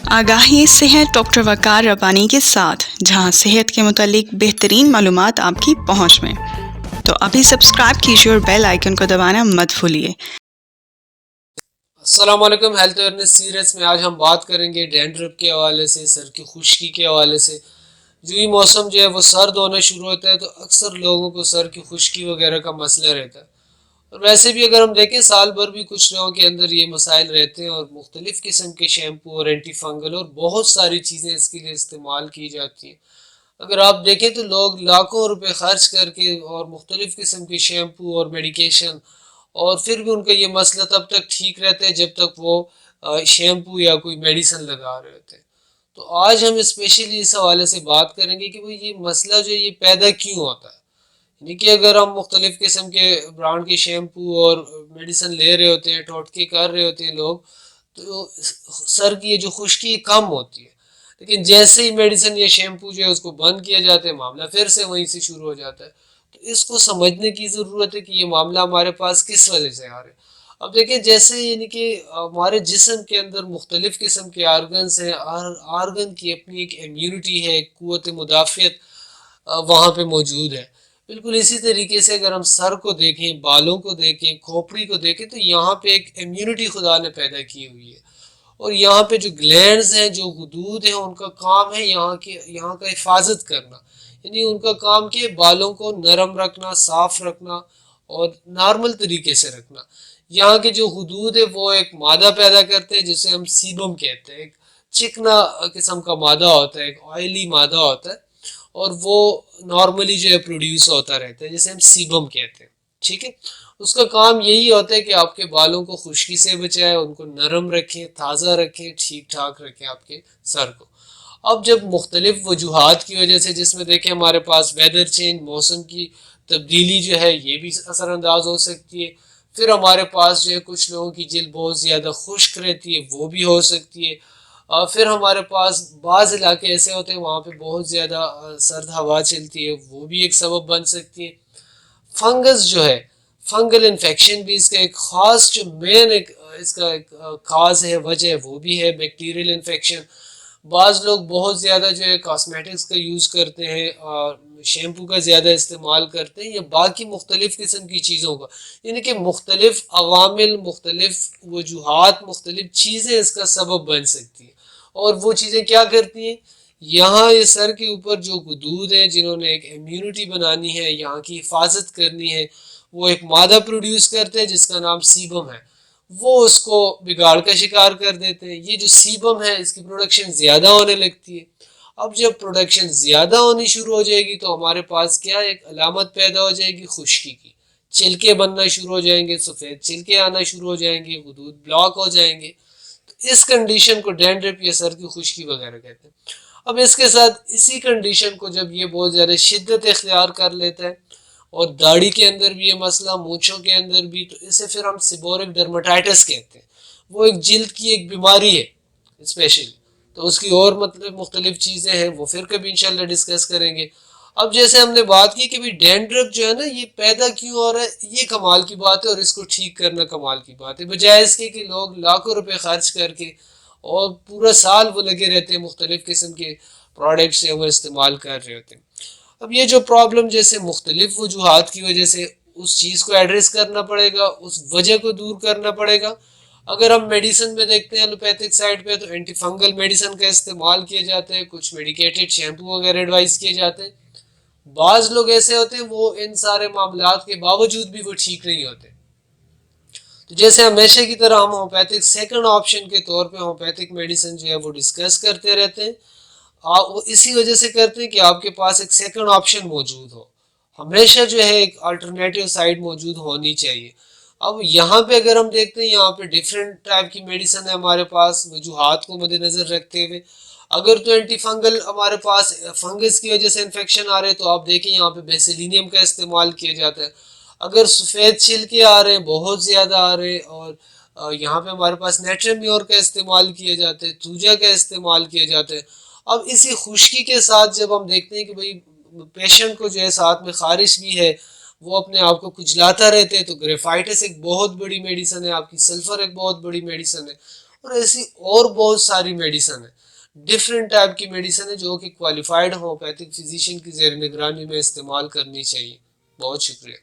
आगाही सेहत डॉक्टर वकार रब्बानी के साथ, जहां सेहत के मुतालिक बेहतरीन मालूमात आपकी पहुंच में। तो अभी सब्सक्राइब कीजिए और बेल आइकन को दबाना मत भूलिए। अस्सलाम वालेकुम। हेल्थ अवेयरनेस सीरीज में आज हम बात करेंगे डैंड्रफ के हवाले से, सर की खुश्की के हवाले से। जो ही मौसम जो है वो सर्द होना शुरू होता है तो अक्सर लोगों को सर की खुश्की वगैरह का मसला रहता है। और वैसे भी अगर हम देखें साल भर भी कुछ लोगों के अंदर ये मसाइल रहते हैं और मुख्तलिफ़ किस्म के शैम्पू और एंटी फंगल और बहुत सारी चीज़ें इसके लिए इस्तेमाल की जाती हैं। अगर आप देखें तो लोग लाखों रुपए खर्च करके और मुख्तलिफ़ किस्म के शैम्पू और मेडिकेशन, और फिर भी उनका ये मसला तब तक ठीक रहता है जब तक वो शैम्पू या कोई मेडिसिन लगा रहे होते हैं। तो आज हम स्पेशली इस हवाले से बात करेंगे कि भाई ये मसला जो है ये पैदा क्यों होता है। यानी कि अगर हम मुख्तलिफ़ किस्म के ब्रांड के शैम्पू और मेडिसिन ले रहे होते हैं, टोटके कर रहे होते हैं लोग, तो सर की ये जो खुश्की कम होती है। लेकिन जैसे ही मेडिसिन या शैम्पू जो है उसको बंद किया जाता है, मामला फिर से वहीं से शुरू हो जाता है। तो इसको समझने की ज़रूरत है कि ये मामला हमारे पास किस वजह से आ रहा है। अब देखिए, जैसे यानी कि हमारे जिस्म के अंदर मुख्तलिफ़ किस्म के आर्गन्स हैं, हर आर्गन की अपनी एक इम्यूनिटी है, एक क़ुव्वत मुदाफ़ियत वहाँ पे मौजूद है। बिल्कुल इसी तरीके से अगर हम सर को देखें, बालों को देखें, खोपड़ी को देखें, तो यहाँ पे एक इम्यूनिटी खुदा ने पैदा की हुई है। और यहाँ पे जो ग्लैंड्स हैं, जो गुदूद हैं, उनका काम है यहाँ का हिफाजत करना। यानी उनका काम कि बालों को नरम रखना, साफ रखना और नॉर्मल तरीके से रखना। यहाँ के जो हुदूद है वो एक मादा पैदा करते हैं जिसे हम सीबम कहते हैं। एक चिकना किस्म का मादा होता है, एक ऑयली मादा होता है, और वो नॉर्मली जो है प्रोड्यूस होता रहता है, जिसे हम सीबम कहते हैं। ठीक है। उसका काम यही होता है कि आपके बालों को खुश्की से बचाए, उनको नरम रखें, ताज़ा रखें, ठीक ठाक रखें आपके सर को। अब जब मुख्तलिफ वजूहात की वजह से, जिसमें देखें हमारे पास वेदर चेंज, मौसम की तब्दीली जो है ये भी असरअंदाज हो सकती है। फिर हमारे पास जो है कुछ लोगों की जिल्द बहुत ज़्यादा खुश्क रहती है, वो भी हो सकती है। फिर हमारे पास बाज़ इलाके ऐसे होते हैं वहाँ पे बहुत ज़्यादा सर्द हवा चलती है, वो भी एक सबब बन सकती है। फंगस जो है, फंगल इन्फेक्शन भी इसका एक ख़ास जो मेन एक इसका एक काज है, वजह है, वो भी है बैक्टीरियल इन्फेक्शन। बाज़ लोग बहुत ज़्यादा जो है कॉस्मेटिक्स का यूज़ करते हैं और शैम्पू का ज़्यादा इस्तेमाल करते हैं या बाकी मुख्तलिफ़ किस्म की चीज़ों का, यानी कि मुख्तलिफ़ अवामिल, मुख्तलिफ़ वजूहात, मुख्तलिफ़ चीज़ें इसका सबब बन सकती हैं। और वो चीज़ें क्या करती हैं, यहाँ ये सर के ऊपर जो गुदूद हैं, जिन्होंने एक इम्यूनिटी बनानी है, यहाँ की हिफाजत करनी है, वो एक मादा प्रोड्यूस करते हैं जिसका नाम सीबम है। वो उसको बिगाड़ का शिकार कर देते हैं। ये जो सीबम है इसकी प्रोडक्शन ज़्यादा होने लगती है। अब जब प्रोडक्शन ज़्यादा होनी शुरू हो जाएगी तो हमारे पास क्या एक अलामत पैदा हो जाएगी खुश्की की। छिलके बनना शुरू हो जाएंगे, सफ़ेद छिलके आना शुरू हो जाएंगे, गुदूद ब्लॉक हो जाएंगे। तो इस कंडीशन को डैंड्रफ या सर की खुश्की वगैरह कहते हैं। अब इसके साथ इसी कंडीशन को जब ये बहुत ज़्यादा शिद्दत इख्तियार कर लेता है और दाढ़ी के अंदर भी ये मसला, मूंछों के अंदर भी, तो इसे फिर हम सिबोरिक डर्माटाइटिस कहते हैं। वो एक जिल्द की एक बीमारी है स्पेशली। तो उसकी और मतलब मुख्तलिफ चीज़ें हैं, वो फिर कभी इंशाल्लाह डिस्कस करेंगे। अब जैसे हमने बात की कि भाई डैंड्रफ जो है ना ये पैदा क्यों हो रहा है, ये कमाल की बात है और इसको ठीक करना कमाल की बात है, बजाय इसके कि लोग लाखों रुपए खर्च करके और पूरा साल वो लगे रहते हैं मुख्तलिफ किस्म के प्रोडक्ट्स हैं वो इस्तेमाल कर रहे होते हैं। अब ये जो प्रॉब्लम जैसे मुख्तलिफ वजूहात की वजह से, उस चीज़ को एड्रेस करना पड़ेगा, उस वजह को दूर करना पड़ेगा। अगर हम मेडिसिन में देखते हैं एलोपैथिक साइड पे, तो एंटी फंगल मेडिसिन का इस्तेमाल किए जाते हैं, कुछ मेडिकेटेड शैम्पू वगैरह एडवाइस किए जाते हैं। बाज़ लोग ऐसे होते हैं वो इन सारे मामलात के बावजूद भी वो ठीक नहीं होते। तो जैसे हमेशा की तरह हम होम्योपैथिक सेकंड ऑप्शन के तौर पे होम्योपैथिक मेडिसिन जो है वो डिस्कस करते रहते हैं। आप वो इसी वजह से करते हैं कि आपके पास एक सेकंड ऑप्शन मौजूद हो। हमेशा जो है एक अल्टरनेटिव साइड मौजूद होनी चाहिए। अब यहाँ पे अगर हम देखते हैं, यहाँ पे डिफरेंट टाइप की मेडिसिन है हमारे पास वजूहात को मद्देनजर रखते हुए। अगर तो एंटी फंगल हमारे पास फंगस की वजह से इन्फेक्शन आ रहे हैं तो आप देखें यहाँ पे बेसिलिनियम का इस्तेमाल किया जाता है। अगर सफ़ेद छिलके आ रहे हैं, बहुत ज़्यादा आ रहे हैं, और यहाँ पे हमारे पास नेट्रम्योर का इस्तेमाल किया जाता है, तूजा का इस्तेमाल किया जाता है। अब इसी खुश्की के साथ जब हम देखते हैं कि भाई पेशेंट को जो है साथ में खारिश भी है, वो अपने आप को कुचलाता रहते हैं, तो ग्रेफाइटिस एक बहुत बड़ी मेडिसिन है आपकी, सल्फर एक बहुत बड़ी मेडिसिन है। और ऐसी और बहुत सारी मेडिसिन है, डिफरेंट टाइप की मेडिसिन है जो कि क्वालिफाइड होम्योपैथिक फिजिशियन की ज़ेर निगरानी में इस्तेमाल करनी चाहिए। बहुत शुक्रिया।